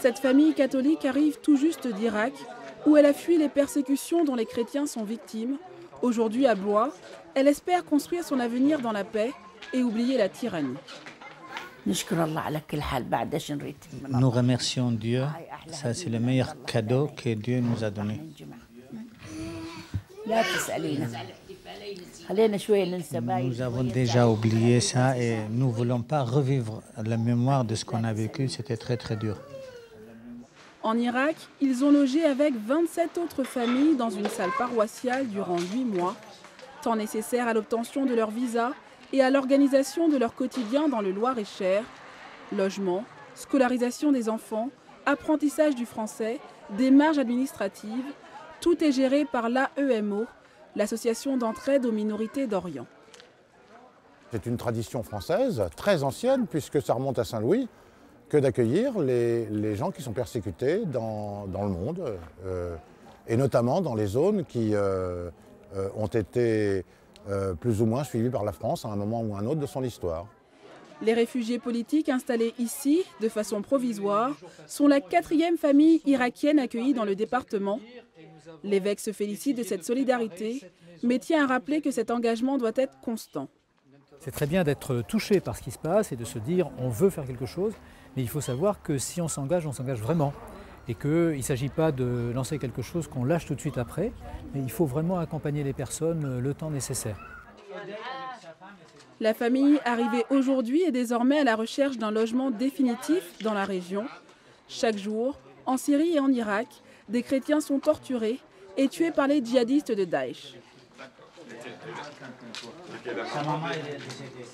Cette famille catholique arrive tout juste d'Irak, où elle a fui les persécutions dont les chrétiens sont victimes. Aujourd'hui à Blois, elle espère construire son avenir dans la paix et oublier la tyrannie. Nous remercions Dieu, ça c'est le meilleur cadeau que Dieu nous a donné. Nous avons déjà oublié ça et nous ne voulons pas revivre la mémoire de ce qu'on a vécu, c'était très très dur. En Irak, ils ont logé avec 27 autres familles dans une salle paroissiale durant 8 mois, temps nécessaire à l'obtention de leur visa et à l'organisation de leur quotidien dans le Loir-et-Cher. Logement, scolarisation des enfants, apprentissage du français, démarches administratives, tout est géré par l'AEMO, l'association d'entraide aux minorités d'Orient. C'est une tradition française très ancienne puisque ça remonte à Saint-Louis que d'accueillir les gens qui sont persécutés dans le monde et notamment dans les zones qui ont été plus ou moins suivies par la France à un moment ou un autre de son histoire. Les réfugiés politiques installés ici, de façon provisoire, sont la 4e famille irakienne accueillie dans le département. L'évêque se félicite de cette solidarité, mais tient à rappeler que cet engagement doit être constant. C'est très bien d'être touché par ce qui se passe et de se dire on veut faire quelque chose, mais il faut savoir que si on s'engage vraiment. Et qu'il ne s'agit pas de lancer quelque chose qu'on lâche tout de suite après, mais il faut vraiment accompagner les personnes le temps nécessaire. La famille arrivée aujourd'hui est désormais à la recherche d'un logement définitif dans la région. Chaque jour, en Syrie et en Irak, des chrétiens sont torturés et tués par les djihadistes de Daesh. Sa maman est décédée.